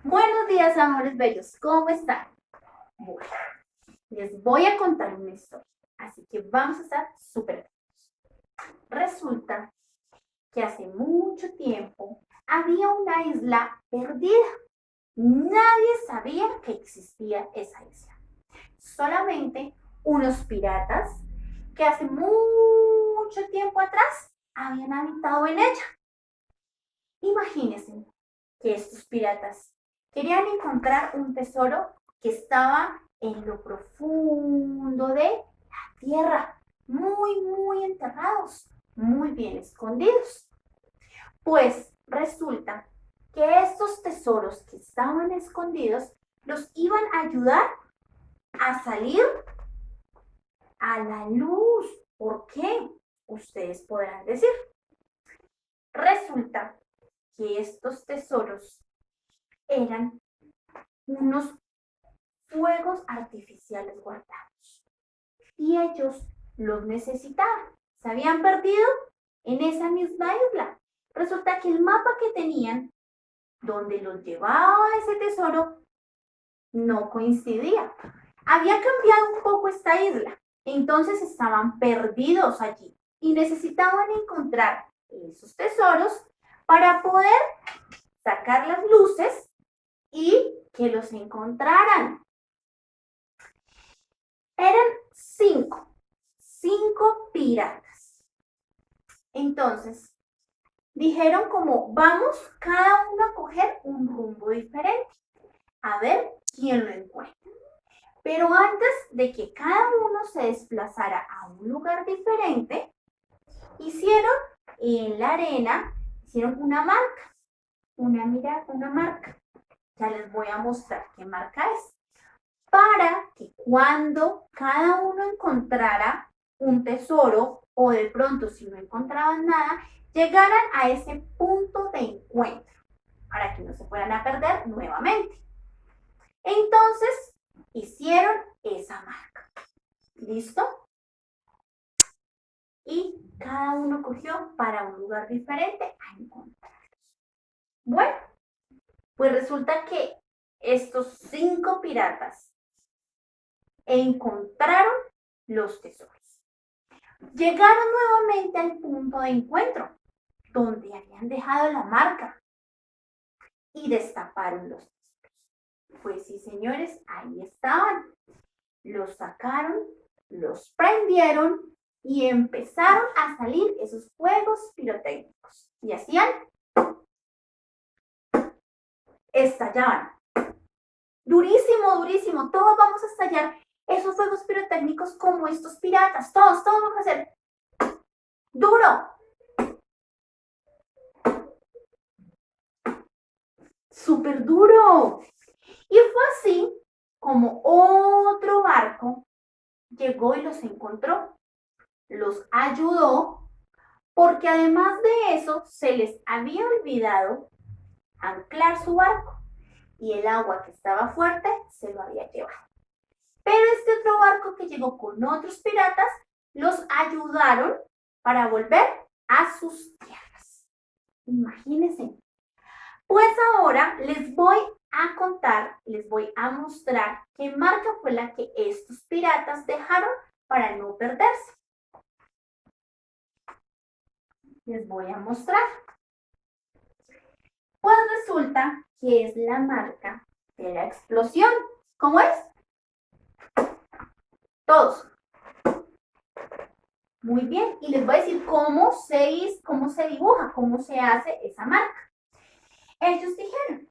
Buenos días, amores bellos. ¿Cómo están? Bueno, les voy a contar una historia, así que vamos a estar súper atentos. Resulta que hace mucho tiempo había una isla perdida. Nadie sabía que existía esa isla. Solamente unos piratas que hace mucho tiempo atrás habían habitado en ella. Imagínense que estos piratas querían encontrar un tesoro que estaba en lo profundo de la tierra, muy enterrados, muy bien escondidos. Pues resulta que estos tesoros que estaban escondidos los iban a ayudar a salir a la luz. ¿Por qué? Ustedes podrán decir. Resulta que estos tesoros eran unos fuegos artificiales guardados y ellos los necesitaban. Se habían perdido en esa misma isla. Resulta que el mapa que tenían, donde los llevaba ese tesoro, no coincidía. Había cambiado un poco esta isla, entonces estaban perdidos allí y necesitaban encontrar esos tesoros para poder sacar las luces y que los encontraran. Eran cinco piratas. Entonces, dijeron como, vamos cada uno a coger un rumbo diferente, a ver quién lo encuentra. Pero antes de que cada uno se desplazara a un lugar diferente, hicieron en la arena, hicieron una marca, una marca. Ya les voy a mostrar qué marca es. Para que cuando cada uno encontrara un tesoro o de pronto si no encontraban nada, llegaran a ese punto de encuentro para que no se fueran a perder nuevamente. Entonces, hicieron esa marca. ¿Listo? Y cada uno cogió para un lugar diferente a encontrarlos. Bueno, pues resulta que estos 5 piratas encontraron los tesoros. Llegaron nuevamente al punto de encuentro, donde habían dejado la marca, y destaparon los tesoros. Pues sí, señores, ahí estaban. Los sacaron, los prendieron y empezaron a salir esos fuegos pirotécnicos. Y hacían, estallaban. Durísimo, todos vamos a estallar esos fuegos pirotécnicos como estos piratas, todos vamos a hacer duro, súper duro. Y fue así como otro barco llegó y los encontró, los ayudó, porque además de eso se les había olvidado anclar su barco y el agua que estaba fuerte se lo había llevado. Pero este otro barco que llegó con otros piratas los ayudaron para volver a sus tierras. Imagínense. Pues ahora les voy a contar, les voy a mostrar qué marca fue la que estos piratas dejaron para no perderse. Les voy a mostrar. Pues resulta que es la marca de la explosión. ¿Cómo es? Todos. Muy bien. Y les voy a decir cómo se dibuja, cómo se hace esa marca. Ellos dijeron,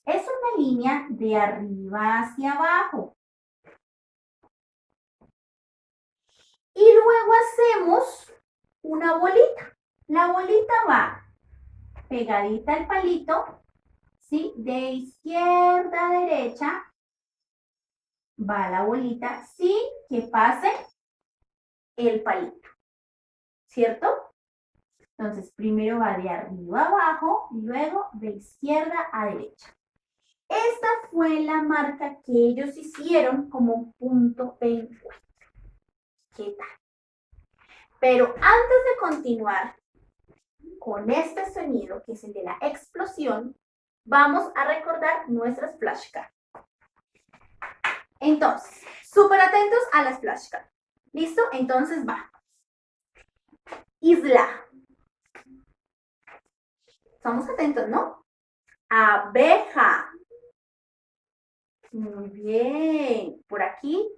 es una línea de arriba hacia abajo. Y luego hacemos una bolita. La bolita va pegadita al palito, ¿sí? De izquierda a derecha va la bolita sin que pase el palito, ¿cierto? Entonces, primero va de arriba a abajo y luego de izquierda a derecha. Esta fue la marca que ellos hicieron como punto de encuentro. ¿Qué tal? Pero antes de continuar con este sonido, que es el de la explosión, vamos a recordar nuestras flashcards. Entonces, súper atentos a las flashcards. ¿Listo? Entonces va. Isla. Estamos atentos, ¿no? Abeja. Muy bien. Por aquí,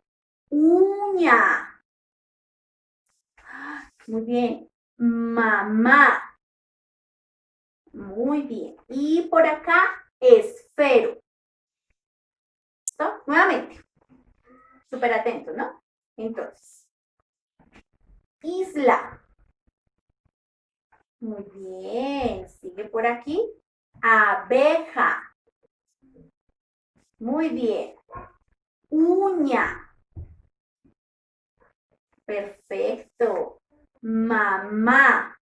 uña. Muy bien. Mamá. Muy bien. Y por acá, esfero. ¿Listo? Nuevamente. Súper atento, ¿no? Entonces, isla. Muy bien. Sigue por aquí. Abeja. Muy bien. Uña. Perfecto. Mamá.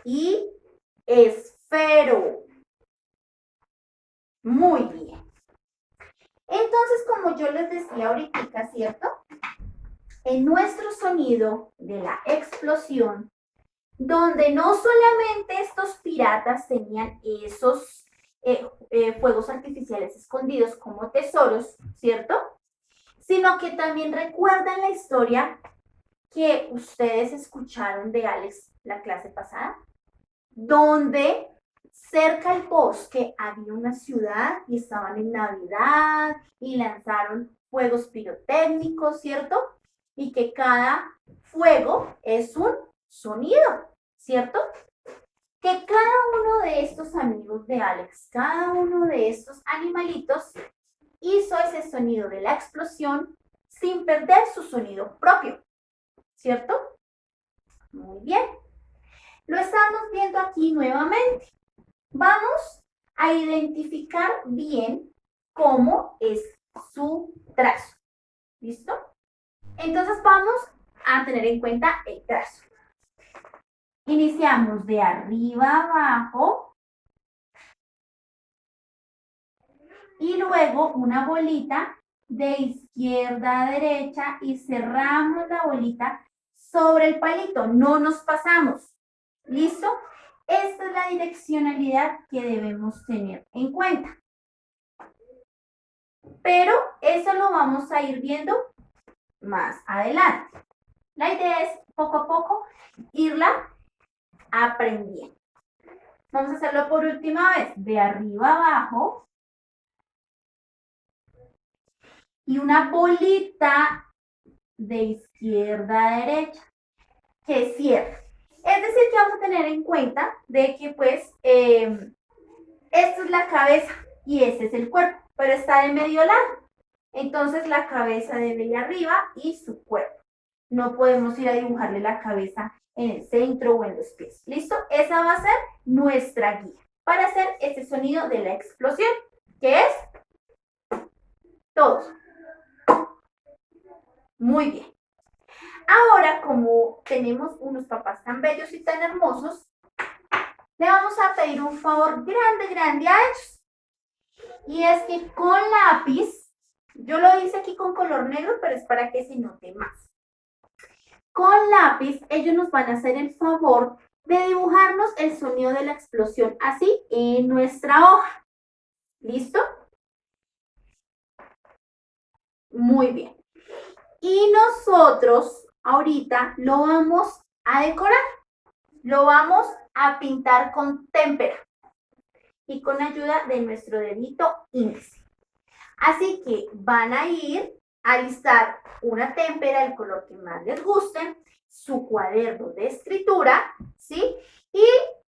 Y esfero. Muy bien. Entonces, como yo les decía ahorita, ¿cierto? En nuestro sonido de la explosión, donde no solamente estos piratas tenían esos fuegos artificiales escondidos como tesoros, ¿cierto? Sino que también recuerdan la historia que ustedes escucharon de Alex la clase pasada, donde cerca al bosque había una ciudad y estaban en Navidad y lanzaron fuegos pirotécnicos, ¿cierto? Y que cada fuego es un sonido, ¿cierto? Que cada uno de estos amigos de Alex, cada uno de estos animalitos hizo ese sonido de la explosión sin perder su sonido propio, ¿cierto? Muy bien. Lo estamos viendo aquí nuevamente. Vamos a identificar bien cómo es su trazo. ¿Listo? Entonces vamos a tener en cuenta el trazo. Iniciamos de arriba abajo y luego una bolita de izquierda a derecha y cerramos la bolita sobre el palito. No nos pasamos. ¿Listo? Esta es la direccionalidad que debemos tener en cuenta. Pero eso lo vamos a ir viendo más adelante. La idea es poco a poco irla aprendiendo. Vamos a hacerlo por última vez, de arriba abajo. Y una bolita de izquierda a derecha que cierra. Es decir, que vamos a tener en cuenta de que pues esta es la cabeza y este es el cuerpo, pero está de medio lado. Entonces la cabeza debe ir arriba y su cuerpo. No podemos ir a dibujarle la cabeza en el centro o en los pies. ¿Listo? Esa va a ser nuestra guía para hacer este sonido de la explosión, que es todos. Muy bien. Ahora, como tenemos unos papás tan bellos y tan hermosos, le vamos a pedir un favor grande, grande a ellos. Y es que con lápiz, yo lo hice aquí con color negro, pero es para que se note más. Con lápiz, ellos nos van a hacer el favor de dibujarnos el sonido de la explosión así en nuestra hoja. ¿Listo? Muy bien. Y nosotros ahorita lo vamos a decorar. Lo vamos a pintar con témpera y con ayuda de nuestro dedito índice. Así que van a ir a alistar una témpera, el color que más les guste, su cuaderno de escritura, ¿sí? Y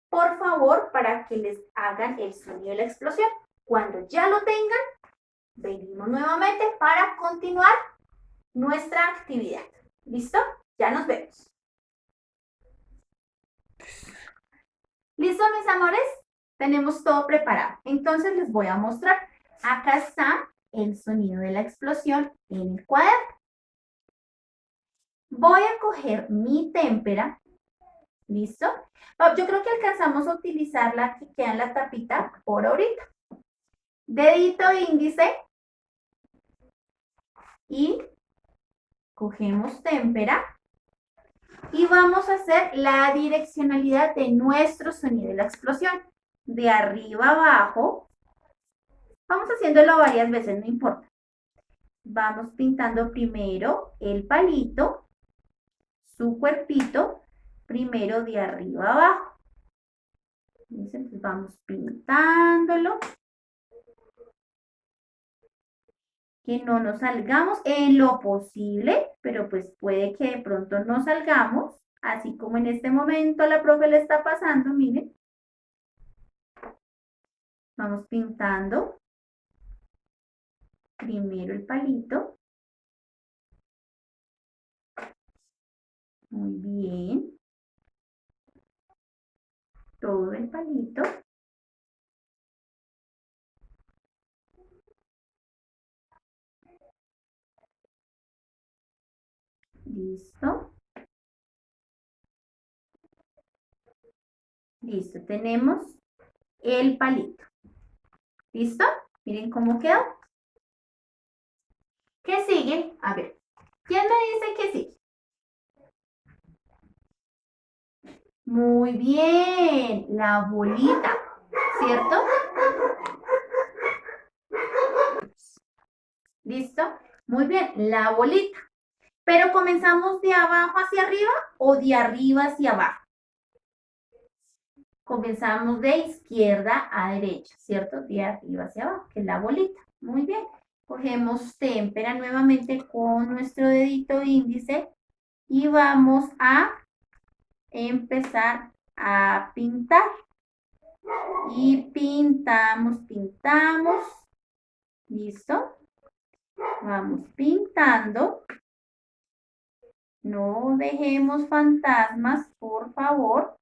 por favor, para que les hagan el sonido de la explosión. Cuando ya lo tengan, venimos nuevamente para continuar nuestra actividad. ¿Listo? Ya nos vemos. ¿Listo, mis amores? Tenemos todo preparado. Entonces les voy a mostrar. Acá está el sonido de la explosión en el cuaderno. Voy a coger mi témpera. ¿Listo? Yo creo que alcanzamos a utilizar la que queda en la tapita por ahorita. Dedito índice. Y cogemos témpera. Y vamos a hacer la direccionalidad de nuestro sonido de la explosión. de arriba abajo. Vamos haciéndolo varias veces, no importa. Vamos pintando primero el palito, su cuerpito, primero de arriba abajo. Entonces vamos pintándolo. Que no nos salgamos en lo posible, pero pues puede que de pronto no salgamos, así como en este momento la profe le está pasando, miren. Vamos pintando primero el palito. Muy bien. Todo el palito. Listo. Listo, tenemos el palito. ¿Listo? Miren cómo quedó. ¿Qué sigue? A ver, ¿quién me dice que sigue? Muy bien, la bolita, ¿cierto? ¿Listo? Muy bien, la bolita. Pero comenzamos de abajo hacia arriba o de arriba hacia abajo. Comenzamos de izquierda a derecha, ¿cierto? De arriba hacia abajo, que es la bolita. Muy bien. Cogemos témpera nuevamente con nuestro dedito índice y vamos a empezar a pintar. Y pintamos, pintamos. ¿Listo? Vamos pintando. No dejemos fantasmas, por favor.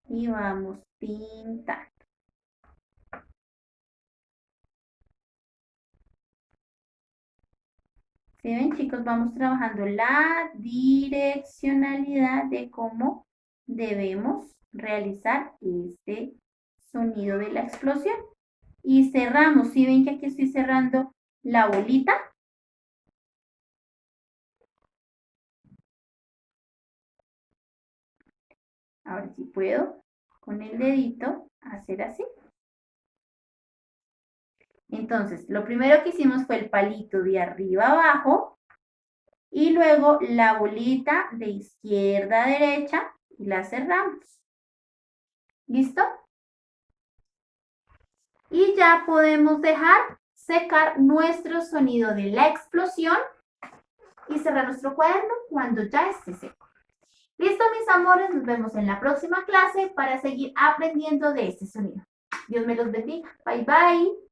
Y vamos pintando. ¿Sí ven, chicos? Vamos trabajando la direccionalidad de cómo debemos realizar este sonido de la explosión. Y cerramos. ¿Sí ven que aquí estoy cerrando la bolita? Ahora sí puedo con el dedito hacer así. Entonces, lo primero que hicimos fue el palito de arriba abajo y luego la bolita de izquierda a derecha y la cerramos. ¿Listo? Y ya podemos dejar secar nuestro sonido de la explosión y cerrar nuestro cuaderno cuando ya esté seco. Listo, mis amores, nos vemos en la próxima clase para seguir aprendiendo de este sonido. Dios me los bendiga. Bye, bye.